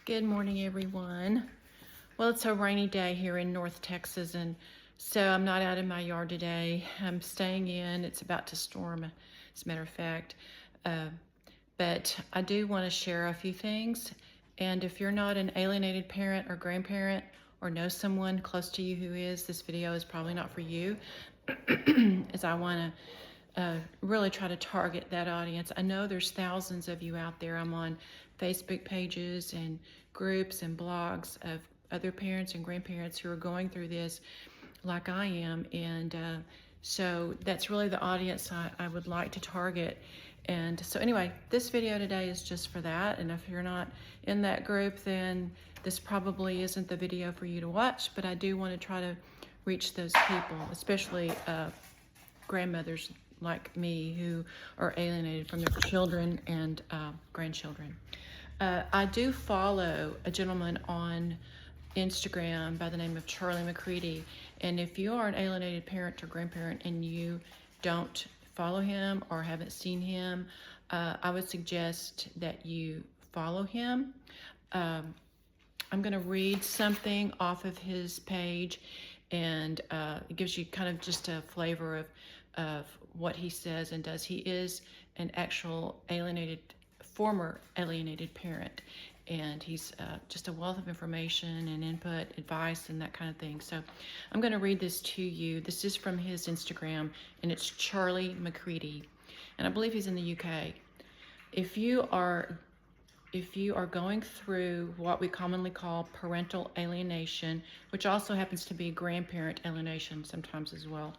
Good morning, everyone. Well, it's a rainy day here in North Texas, and so I'm not out in my yard today. I'm staying in. It's about to storm, as a matter of fact. But I do want to share a few things. And if you're not an alienated parent or grandparent or know someone close to you who is, this video is probably not for you, as I want to really try to target that audience. I know there's thousands of you out there. I'm on Facebook pages and groups and blogs of other parents and grandparents who are going through this like I am, and so that's really the audience I would like to target. And so anyway, this video today is just for that, and if you're not in that group, then this probably isn't the video for you to watch, but I do want to try to reach those people, especially grandmothers like me who are alienated from their children and grandchildren. I do follow a gentleman on Instagram by the name of Charlie McCready, and if you are an alienated parent or grandparent and you don't follow him or haven't seen him, I would suggest that you follow him. I'm going to read something off of his page, and it gives you kind of just a flavor of what he says and does. He is an actual former alienated parent, and he's just a wealth of information and input, advice, and that kind of thing. So I'm going to read this to you. This is from his Instagram, and it's Charlie McCready, and I believe he's in the UK. If you are going through what we commonly call parental alienation, which also happens to be grandparent alienation sometimes as well,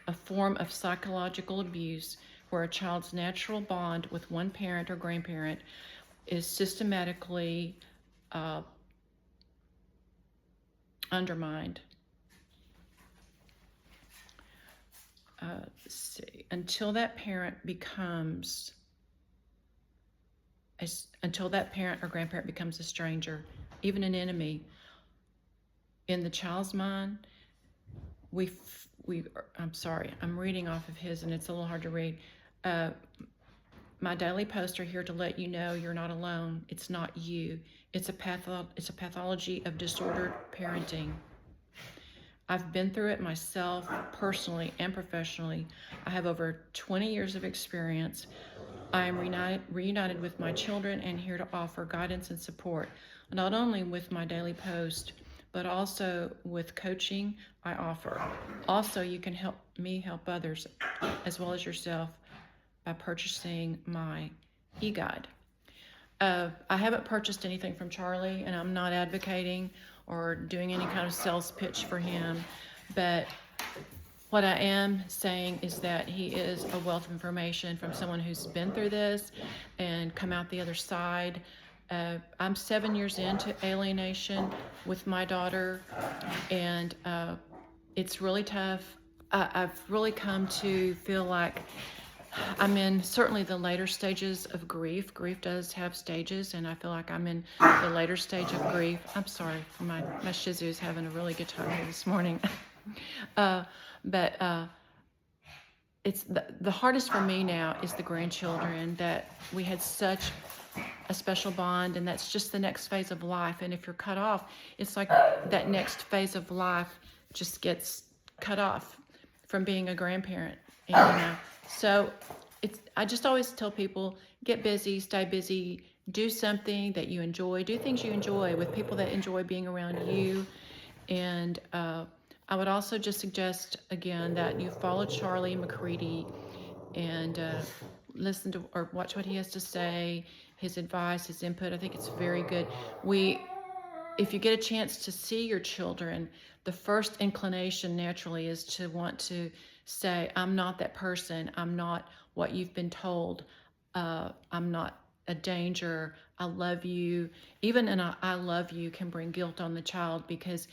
a form of psychological abuse where a child's natural bond with one parent or grandparent is systematically undermined. Let's see. Until that parent or grandparent becomes a stranger, even an enemy, in the child's mind, I'm sorry, I'm reading off of his and it's a little hard to read. My daily posts are here to let you know you're not alone. It's not you. It's a pathology of disordered parenting. I've been through it myself, personally and professionally. I have over 20 years of experience. I am reunited with my children and here to offer guidance and support, not only with my daily post, but also with coaching I offer. Also, you can help me help others as well as yourself by purchasing my e-guide. I haven't purchased anything from Charlie, and I'm not advocating or doing any kind of sales pitch for him, but what I am saying is that he is a wealth of information from someone who's been through this and come out the other side. I'm 7 years into alienation with my daughter, and it's really tough. I've really come to feel like I'm in certainly the later stages of grief. Grief does have stages, and I feel like I'm in the later stage of grief. I'm sorry, my Shih Tzu is having a really good time here this morning. But it's the hardest for me now is the grandchildren, that we had such a special bond, and that's just the next phase of life. And if you're cut off, it's like that next phase of life just gets cut off from being a grandparent. And so I just always tell people, get busy, stay busy, do something that you enjoy, do things you enjoy with people that enjoy being around you. And I would also just suggest again that you follow Charlie McCready and listen to or watch what he has to say, his advice, his input. I think it's very good. If you get a chance to see your children, the first inclination naturally is to want to say, I'm not that person. I'm not what you've been told. I'm not a danger. I love you. Even an I love you can bring guilt on the child, because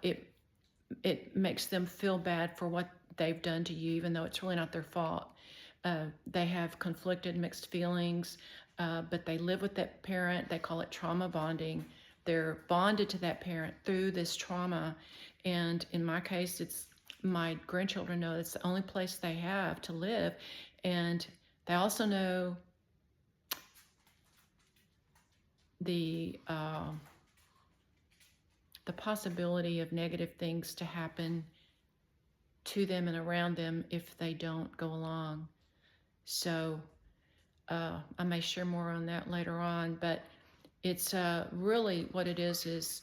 it makes them feel bad for what they've done to you, even though it's really not their fault. They have conflicted, mixed feelings, but they live with that parent. They call it trauma bonding. They're bonded to that parent through this trauma. And in my case, it's my grandchildren know it's the only place they have to live. And they also know the possibility of negative things to happen to them and around them if they don't go along. So I may share more on that later on, but it's really what it is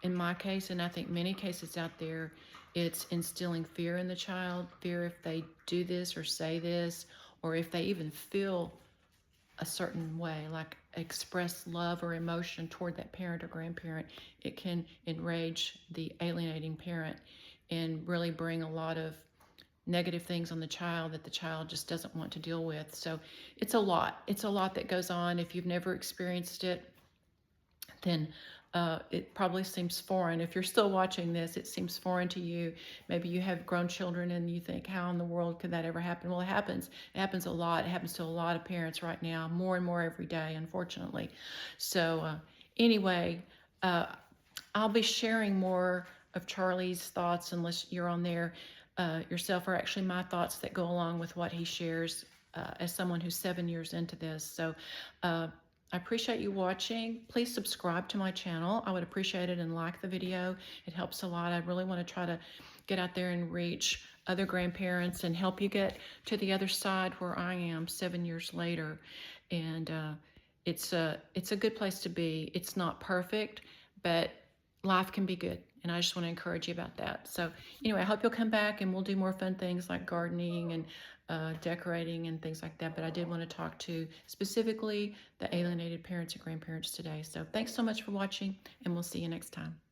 in my case, and I think many cases out there, it's instilling fear in the child, fear if they do this or say this, or if they even feel a certain way, like express love or emotion toward that parent or grandparent, it can enrage the alienating parent and really bring a lot of negative things on the child that the child just doesn't want to deal with. So it's a lot. It's a lot that goes on. If you've never experienced it, then it probably seems foreign. If you're still watching this, it seems foreign to you. Maybe you have grown children and you think, how in the world could that ever happen? Well, it happens. It happens a lot. It happens to a lot of parents right now, more and more every day, unfortunately. So anyway, I'll be sharing more of Charlie's thoughts unless you're on there yourself, or actually my thoughts that go along with what he shares as someone who's 7 years into this. So I appreciate you watching. Please subscribe to my channel. I would appreciate it, and like the video. It helps a lot. I really want to try to get out there and reach other grandparents and help you get to the other side where I am 7 years later. And it's a good place to be. It's not perfect, but life can be good. And I just want to encourage you about that. So anyway, I hope you'll come back and we'll do more fun things like gardening and decorating and things like that. But I did want to talk to specifically the alienated parents and grandparents today. So thanks so much for watching, and we'll see you next time.